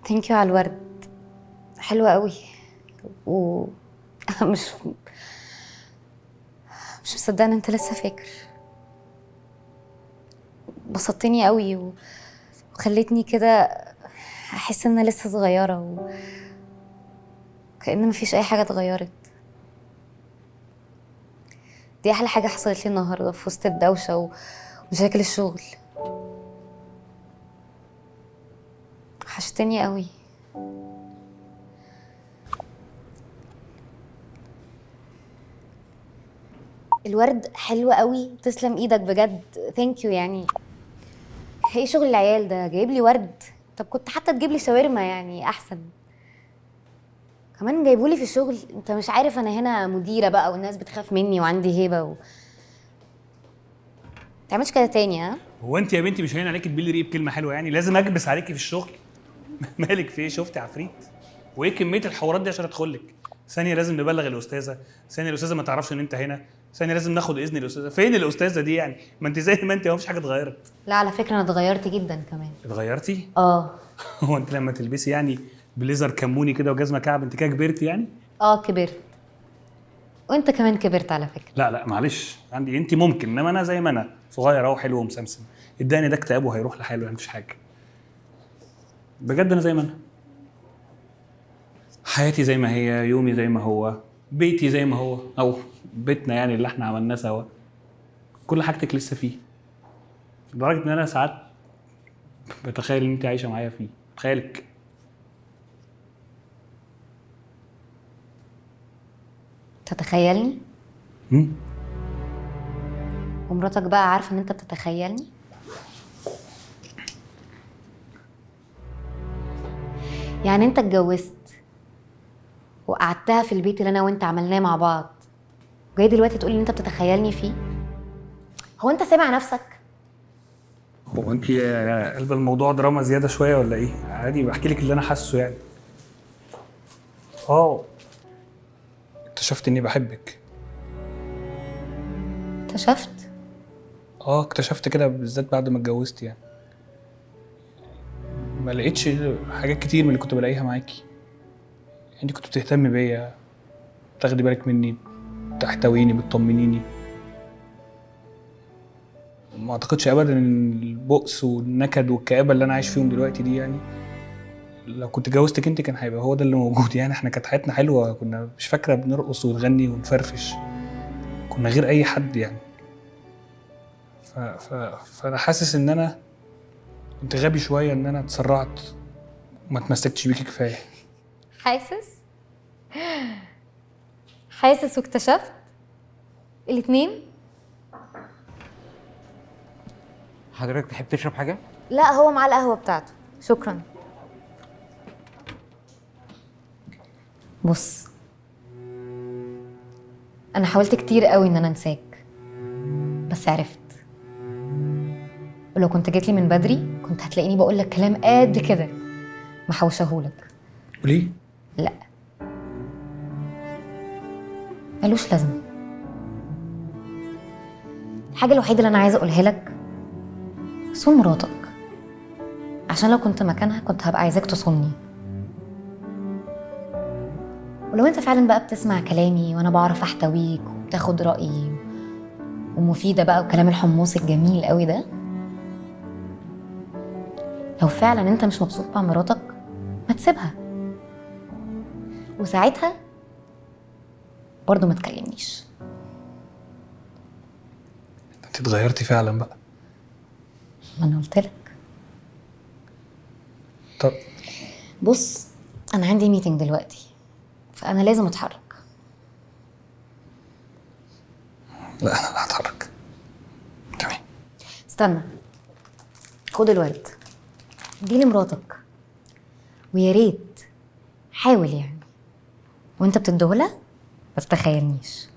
ثانك يو على الورد، حلوة قوي. و مش مش مصدقه ان انت لسه فاكر. بسطتني قوي وخلتني كده احس ان انا لسه صغيره وكأن مفيش اي حاجه اتغيرت. دي احلى حاجه حصلت لي النهارده في وسط الدوشه ومشاكل الشغل. وحشتني قوي. الورد حلو قوي، تسلم ايدك بجد، ثانك يو يعني. ايه شغل العيال ده جايب لي ورد؟ طب كنت حتى تجيب لي شاورما يعني احسن. كمان جايبولي في الشغل، انت مش عارف انا هنا مديره بقى والناس بتخاف مني وعندي هيبه تعملش كده تاني ها؟ هو انت يا بنتي مش هين عليكي تبلي ريق بكلمه حلوه؟ يعني لازم اكبس عليكي في الشغل؟ مالك في ايه؟ شفتي عفريت؟ وايه كميه الحوارات دي عشان ادخل لك؟ ثانيه لازم نبلغ الاستاذه، ثانيه الاستاذه ما تعرفش ان انت هنا، ثانيه لازم ناخد اذن الاستاذه. فين الاستاذه دي يعني؟ ما انت زي ما انت، مفيش حاجه اتغيرت. لا على فكره انا اتغيرت جدا كمان. اتغيرتي؟ اه. هو انت لما تلبسي يعني بليزر كموني كده وجزمه كعب انت كده كبرتي يعني؟ اه كبرت. وانت كمان كبرت على فكره. لا معلش، عندي انت ممكن، انما انا زي ما انا صغير اهو حلو ومسمسم. اداني ده اكتئاب وهيروح لحاله يعني، مفيش حاجه. بجد انا زي ما انا، حياتي زي ما هي، يومي زي ما هو، بيتي زي ما هو، او بيتنا يعني اللي احنا عملناه سوا. كل حاجتك لسه فيه، لدرجه ان انا ساعات بتخيل ان انت عايشه معايا فيه. تخيلك. تتخيلني؟ امم ومراتك بقى عارفه ان انت بتتخيلني؟ يعني انت اتجوزت وقعدتها في البيت اللي انا وانت عملناه مع بعض، وجاي دلوقتي تقولي ان انت بتتخيلني فيه؟ هو انت سامع نفسك؟ هو انت يا قلب الموضوع دراما زياده شويه ولا ايه؟ عادي بحكي لك اللي انا حاسه يعني. اه، اكتشفت اني بحبك. اكتشفت؟ اكتشفت كده بالذات بعد ما اتجوزت يعني. ما لقيتش حاجات كتير من اللي كنت بلاقيها معاكي. انت كنت بتهتمي بيا، تاخدي بالك مني، تحتويني، بتطمنيني. ما اعتقدش ابدا ان البؤس والنكد والكآبة اللي انا عايش فيهم دلوقتي دي يعني لو كنت جوزتك انت كان هيبقى هو ده اللي موجود يعني. احنا كانت حياتنا حلوه، كنا مش فاكره بنرقص ونغني ونفرفش، كنا غير اي حد يعني. فانا حاسس ان انا كنت غبي شويه، ان انا اتسرعت وما اتمسكتش بيكي كفايه. حاسس؟ حاسس واكتشفت الاتنين؟ حضرتك تحب تشرب حاجة؟ لا هو مع القهوه بتاعته، شكرا. بص، انا حاولت كتير قوي ان انا انساك، بس عرفت. ولو كنت جيت لي من بدري كنت هتلاقيني بقول لك كلام قد كده محوشهولك. وليه؟ لا ملوش لازمه. الحاجه الوحيده اللي انا عايزه اقولها لك، صون مراتك، عشان لو كنت مكانها كنت هبقى عايزاك تصوني. ولو انت فعلا بقى بتسمع كلامي وانا بعرف احتويك وبتاخد رايي ومفيده بقى وكلام الحمص الجميل قوي ده، لو فعلا انت مش مبسوط مع مراتك ما تسيبها، وساعتها برضه ما تكلمنيش. انت اتغيرتي فعلا بقى. ما انا قلت لك. طب بص، انا عندي ميتنج دلوقتي فانا لازم اتحرك. لا انا اللي هتحرك. تمام. استنى، خد الورد دي لمراتك، ويا ريت حاول يعني وانت بتديهولها ما تتخيلنيش.